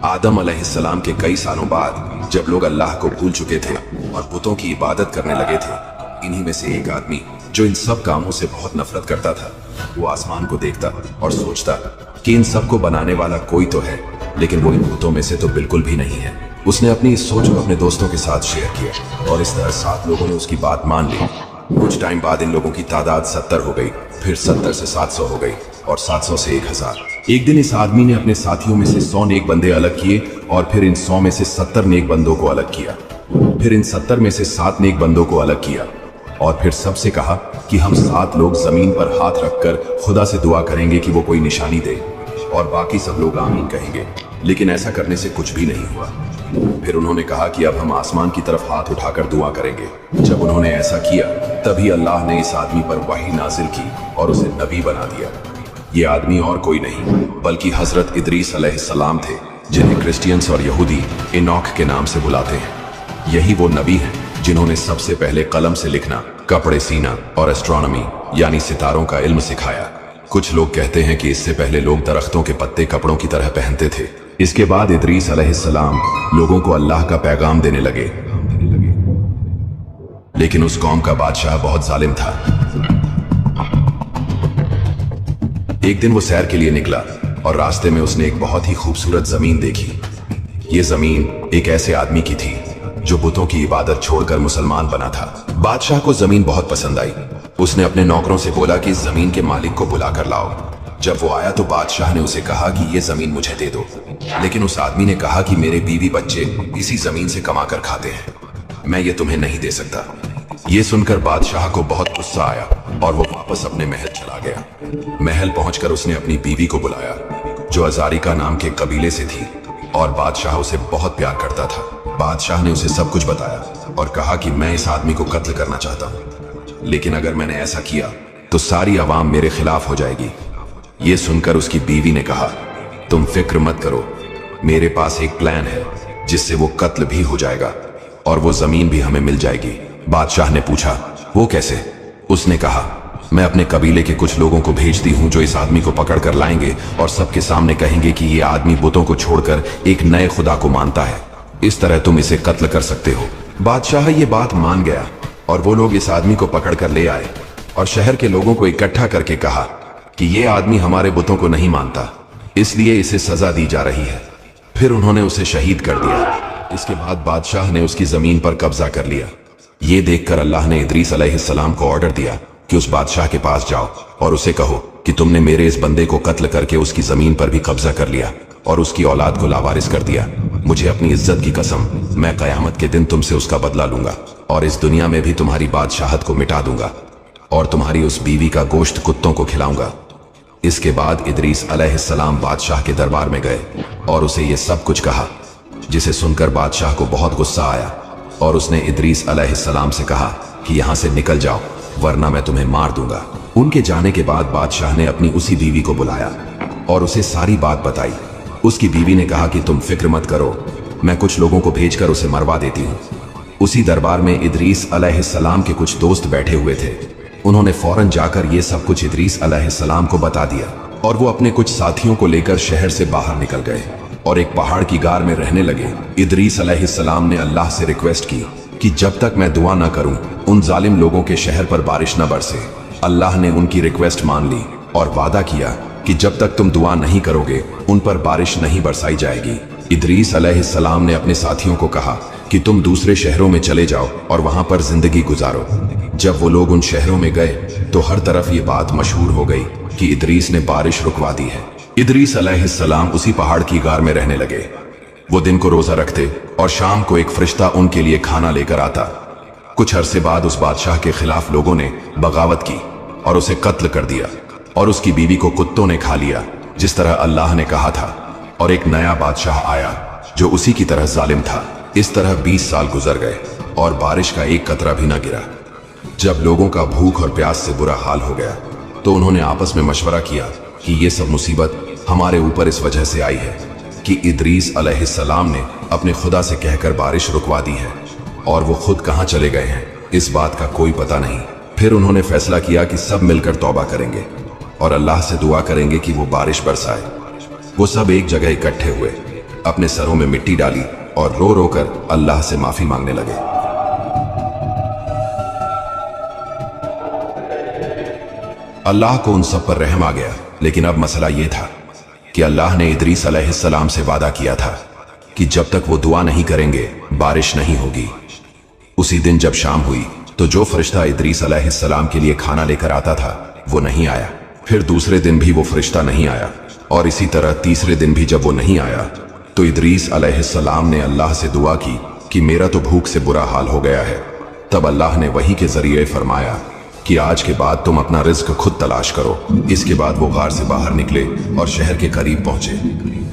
आदम अलैहिस्सलाम के कई सालों बाद जब लोग अल्लाह को भूल चुके थे और बुतों की इबादत करने लगे थे, इन्हीं में से एक आदमी जो इन सब कामों से बहुत नफरत करता था, वो आसमान को देखता और सोचता कि इन सब को बनाने वाला कोई तो है, लेकिन वो इन बुतों में से तो बिल्कुल भी नहीं है। उसने अपनी इस सोच को अपने दोस्तों के साथ शेयर किया और इस तरह 7 लोगों ने उसकी बात मान ली। कुछ टाइम बाद इन लोगों की तादाद 70 हो गई, फिर 70 से 700 हो गई और 700 से 1000। एक दिन इस आदमी ने अपने साथियों में से 100 नेक बंदे अलग किए और फिर इन 100 में से 70 नेक बंदों को अलग किया, फिर इन 70 में से 7 नेक बंदों को अलग किया और फिर सबसे कहा कि हम 7 लोग जमीन पर हाथ रखकर खुदा से दुआ करेंगे कि वो कोई निशानी दे, और बाकी सब लोग आमीन कहेंगे। लेकिन ऐसा करने से कुछ भी नहीं हुआ। फिर उन्होंने कहा कि अब हम आसमान की तरफ हाथ उठाकर दुआ करेंगे। जब उन्होंने ऐसा किया तभी अल्लाह ने इस आदमी पर वही नाजिल की और उसे नबी बना दिया। ये आदमी और कोई नहीं बल्कि हजरत इदरीस अलैहिस्सलाम थे, जिन्हें क्रिश्चियंस और यहूदी एनॉक के नाम से बुलाते हैं। यही वो नबी हैं जिन्होंने सबसे पहले कलम से लिखना, कपड़े सीना और एस्ट्रोनॉमी यानी सितारों का इल्म सिखाया। कुछ लोग कहते हैं कि इससे पहले लोग दरख्तों के पत्ते कपड़ों की तरह पहनते थे। इसके बाद इदरीस अलैहिस्सलाम लोगों को अल्लाह का पैगाम देने लगे, लेकिन उस कौम का बादशाह बहुत जालिम था। एक दिन वो सैर के लिए निकला और रास्ते में उसने एक बहुत ही खूबसूरत जमीन देखी। ये जमीन एक ऐसे आदमी की थी जो बुतों की इबादत छोड़कर मुसलमान बना था। बादशाह को जमीन बहुत पसंद आई। उसने अपने नौकरों से बोला कि इस जमीन के मालिक को बुला कर लाओ। जब वो आया तो बादशाह ने उसे कहा कि ये जमीन मुझे दे दो, लेकिन उस आदमी ने कहा कि मेरे बीवी बच्चे इसी जमीन से कमा कर खाते हैं, मैं ये तुम्हें नहीं दे सकता। ये सुनकर बादशाह को बहुत गुस्सा आया और वो वापस अपने महल चला गया। महल पहुंचकर उसने अपनी बीवी को बुलाया जो अजारिका नाम के कबीले से थी और बादशाह उसे बहुत प्यार करता था। बादशाह ने उसे सब कुछ बताया और कहा कि मैं इस आदमी को कत्ल करना चाहता हूं, लेकिन अगर मैंने ऐसा किया तो सारी आवाम मेरे खिलाफ हो जाएगी। ये सुनकर उसकी बीवी ने कहा, तुम फिक्र मत करो, मेरे पास एक प्लान है जिससे वो कत्ल भी हो जाएगा और वो जमीन भी हमें मिल जाएगी। बादशाह ने पूछा, वो कैसे? उसने कहा, मैं अपने कबीले के कुछ लोगों को भेजती हूँ जो इस आदमी को पकड़ कर लाएंगे और सबके सामने कहेंगे कि ये आदमी बुतों को छोड़कर एक नए खुदा को मानता है, इस तरह तुम इसे कत्ल कर सकते हो। बादशाह ये बात मान गया और वो लोग इस आदमी को पकड़ कर ले आए और शहर के लोगों को इकट्ठा करके कहा कि ये आदमी हमारे बुतों को नहीं मानता, इसलिए इसे सजा दी जा रही है। फिर उन्होंने उसे शहीद कर दिया। इसके बाद बादशाह ने उसकी जमीन पर कब्जा कर लिया। ये देखकर अल्लाह ने इदरीस अलैहिस्सलाम को ऑर्डर दिया कि उस बादशाह के पास जाओ और उसे कहो कि तुमने मेरे इस बंदे को कत्ल करके उसकी जमीन पर भी कब्जा कर लिया और उसकी औलाद को लावारिस कर दिया। मुझे अपनी इज्जत की कसम, मैं कयामत के दिन तुमसे उसका बदला लूंगा और इस दुनिया में भी तुम्हारी बादशाहत को मिटा दूंगा और तुम्हारी उस बीवी का गोश्त कुत्तों को खिलाऊंगा। इसके बाद इदरीस अलैहिस्सलाम बादशाह के दरबार में गए और उसे ये सब कुछ कहा, जिसे सुनकर बादशाह को बहुत गुस्सा आया और उसने इदरीस अलैहिस्सलाम से कहा कि यहाँ से निकल जाओ वरना मैं तुम्हें मार दूंगा। उनके जाने के बाद बादशाह ने अपनी उसी बीवी को बुलाया और उसे सारी बात बताई। उसकी बीवी ने कहा कि तुम फिक्र मत करो, मैं कुछ लोगों को भेजकर उसे मरवा देती हूँ। उसी दरबार में इदरीस अलैहिस्सलाम के कुछ दोस्त बैठे हुए थे। उन्होंने फौरन जाकर ये सब कुछ इदरीस अलैहिस्सलाम को बता दिया और वो अपने कुछ साथियों को लेकर शहर से बाहर निकल गए और एक पहाड़ की गार में रहने लगे। इदरीस अलैहिस्सलाम ने अल्लाह से रिक्वेस्ट की कि जब तक मैं दुआ ना करूं उन जालिम लोगों के शहर पर बारिश न बरसे। अल्लाह ने उनकी रिक्वेस्ट मान ली और वादा किया कि जब तक तुम दुआ नहीं करोगे उन पर बारिश नहीं बरसाई जाएगी। इदरीस अलैहिस्सलाम ने अपने साथियों को कहा कि तुम दूसरे शहरों में चले जाओ और वहां पर जिंदगी गुजारो। जब वो लोग उन शहरों में गए तो हर तरफ ये बात मशहूर हो गई कि इदरीस ने बारिश रुकवा दी है। इदरीस अलैहिस्सलाम उसी पहाड़ की गार में रहने लगे। वो दिन को रोजा रखते और शाम को एक फरिश्ता उनके लिए खाना लेकर आता। कुछ अरसे बाद उस बादशाह के खिलाफ लोगों ने बगावत की और उसे कत्ल कर दिया और उसकी बीवी को कुत्तों ने खा लिया, जिस तरह अल्लाह ने कहा था, और एक नया बादशाह आया जो उसी की तरह जालिम था। इस तरह 20 साल गुजर गए और बारिश का एक कतरा भी न गिरा। जब लोगों का भूख और प्यास से बुरा हाल हो गया तो उन्होंने आपस में मशवरा किया कि ये सब मुसीबत हमारे ऊपर इस वजह से आई है कि इदरीस अलैहिस्सलाम ने अपने खुदा से कहकर बारिश रुकवा दी है और वो खुद कहाँ चले गए हैं इस बात का कोई पता नहीं। फिर उन्होंने फैसला किया कि सब मिलकर तौबा करेंगे और अल्लाह से दुआ करेंगे कि वो बारिश बरसाए। वो सब एक जगह इकट्ठे हुए अपने सरों में मिट्टी डाली और रो रो कर अल्लाह से माफी मांगने लगे। अल्लाह को उन सब पर रहम आ गया, लेकिन अब मसला यह था कि अल्लाह ने इदरीस अलैहिस्सलाम से वादा किया था कि जब तक वो दुआ नहीं करेंगे बारिश नहीं होगी। उसी दिन जब शाम हुई तो जो फरिश्ता इदरीस अलैहिस्सलाम के लिए खाना लेकर आता था वो नहीं आया। फिर दूसरे दिन भी वो फरिश्ता नहीं आया, और इसी तरह तीसरे दिन भी जब वो नहीं आया तो इदरीस अलैहिस्सलाम ने अल्लाह से दुआ की कि मेरा तो भूख से बुरा हाल हो गया है। तब अल्लाह ने वही के जरिए फरमाया कि आज के बाद तुम अपना रिज्क खुद तलाश करो। इसके बाद वो गार से बाहर निकले और शहर के करीब पहुंचे।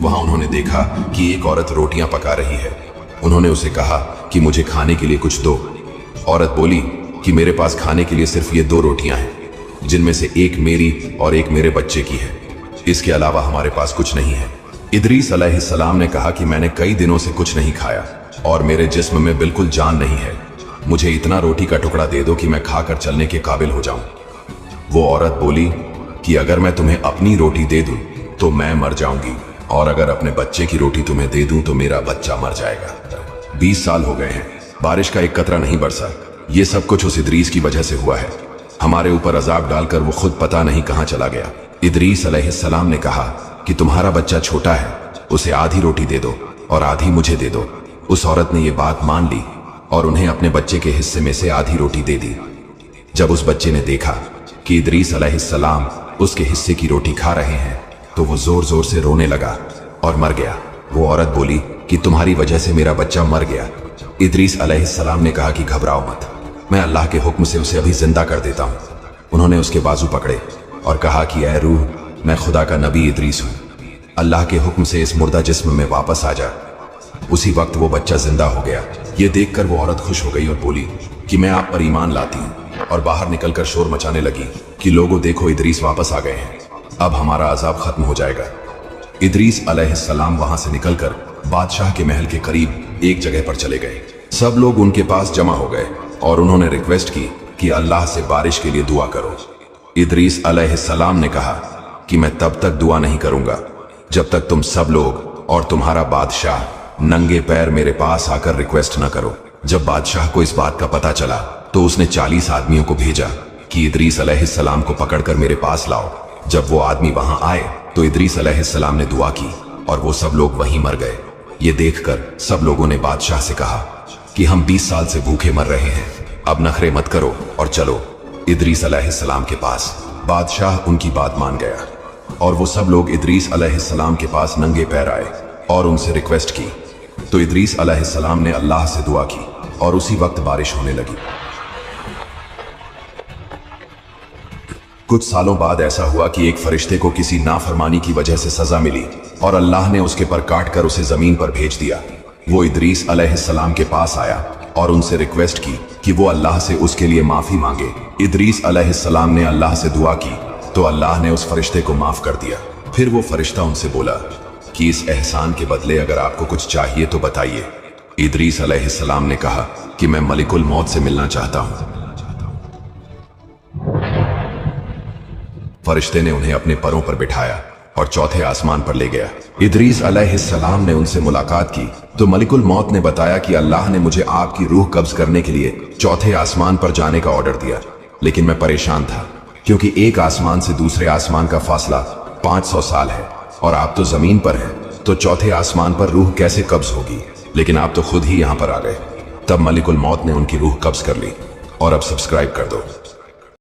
वहां उन्होंने देखा कि एक औरत रोटियां पका रही है। उन्होंने उसे कहा कि मुझे खाने के लिए कुछ दो। औरत बोली कि मेरे पास खाने के लिए सिर्फ ये 2 रोटियां हैं, जिनमें से एक मेरी और एक मेरे बच्चे की है। इसके अलावा हमारे पास कुछ नहीं है। इदरीस अलैहिस्सलाम ने कहा कि मैंने कई दिनों से कुछ नहीं खाया और मेरे जिस्म में बिल्कुल जान नहीं है। मुझे इतना रोटी का टुकड़ा दे दो कि मैं खाकर चलने के काबिल हो जाऊं। वो औरत बोली कि अगर मैं तुम्हें अपनी रोटी दे दूं तो मैं मर जाऊंगी, और अगर अपने बच्चे की रोटी तुम्हें दे दूं तो मेरा बच्चा मर जाएगा। 20 साल हो गए हैं, बारिश का एक कतरा नहीं बरसा। ये सब कुछ उस इदरीस की वजह से हुआ है। हमारे ऊपर अजाब डालकर वो खुद पता नहीं कहां चला गया। इदरीस अलैहिस्सलाम ने कहा कि तुम्हारा बच्चा छोटा है, उसे आधी रोटी दे दो और आधी मुझे दे दो। उस औरत ने ये बात मान ली और उन्हें अपने बच्चे के हिस्से में से आधी रोटी दे दी। जब उस बच्चे ने देखा कि इदरीस अलैहिस्सलाम उसके हिस्से की रोटी खा रहे हैं तो वो जोर जोर से रोने लगा और मर गया। वो औरत बोली कि तुम्हारी वजह से मेरा बच्चा मर गया। इदरीस अलैहिस्सलाम ने कहा कि घबराओ मत, मैं अल्लाह के हुक्म से उसे अभी जिंदा कर देता हूं। उन्होंने उसके बाजू पकड़े और कहा कि ऐ रूह, मैं खुदा का नबी इदरीस हूं, अल्लाह के हुक्म से इस मुर्दा जिस्म में वापस आ जा। उसी वक्त वो बच्चा जिंदा हो गया। ये देखकर वो औरत खुश हो गई और बोली कि मैं आप पर ईमान लाती हूँ, और बाहर निकलकर शोर मचाने लगी कि लोगों देखो, इदरीस वापस आ गए हैं, अब हमारा अजाब खत्म हो जाएगा। इदरीस अलैहिस्सलाम वहां से निकलकर बादशाह के महल के करीब एक जगह पर चले गए। सब लोग उनके पास जमा हो गए और उन्होंने रिक्वेस्ट की कि अल्लाह से बारिश के लिए दुआ करो। इदरीस अलैहिस्सलाम ने कहा कि मैं तब तक दुआ नहीं करूंगा जब तक तुम सब लोग और तुम्हारा बादशाह नंगे पैर मेरे पास आकर रिक्वेस्ट न करो। जब बादशाह को इस बात का पता चला तो उसने 40 आदमियों को भेजा कि इदरीस अलैहिस्सलाम को पकड़कर मेरे पास लाओ। जब वो आदमी वहां आए तो इदरीस अलैहिस्सलाम ने दुआ की और वो सब लोग वहीं मर गए। ये देखकर सब लोगों ने बादशाह से कहा कि हम 20 साल से भूखे मर रहे हैं, अब नखरे मत करो और चलो इदरीस अलैहिस्सलाम के पास। बादशाह उनकी बात मान गया और वो सब लोग इदरीस अलैहिस्सलाम के पास नंगे पैर आए और उनसे रिक्वेस्ट की। तो इदरीस अलैहिस्सलाम ने अल्लाह से दुआ की और उसी वक्त बारिश होने लगी। कुछ सालों बाद ऐसा हुआ कि एक फरिश्ते को किसी नाफरमानी की वजह से सजा मिली और अल्लाह ने उसके पर काट कर उसे जमीन पर भेज दिया। वो इदरीस अलैहिस्सलाम के पास आया और उनसे रिक्वेस्ट की कि वो अल्लाह से उसके लिए माफी मांगे। इदरीस अलैहिस्सलाम ने अल्लाह से दुआ की तो अल्लाह ने उस फरिश्ते को माफ कर दिया। फिर वो फरिश्ता उनसे बोला कि इस एहसान के बदले अगर आपको कुछ चाहिए तो बताइए। इदरीस अलैहिस्सलाम ने कहा कि मैं मलिकुल मौत से मिलना चाहता हूं। फरिश्ते ने उन्हें अपने परों पर बिठाया और चौथे आसमान पर ले गया। इदरीस अलैहिस्सलाम ने उनसे मुलाकात की तो मलिकुल मौत ने बताया कि अल्लाह ने मुझे आपकी रूह कब्ज करने के लिए चौथे आसमान पर जाने का ऑर्डर दिया, लेकिन मैं परेशान था क्योंकि एक आसमान से दूसरे आसमान का फासला 500 साल है और आप तो जमीन पर हैं, तो चौथे आसमान पर रूह कैसे कब्ज होगी? लेकिन आप तो खुद ही यहां पर आ गए। तब मलिकुल मौत ने उनकी रूह कब्ज कर ली। और अब सब्सक्राइब कर दो।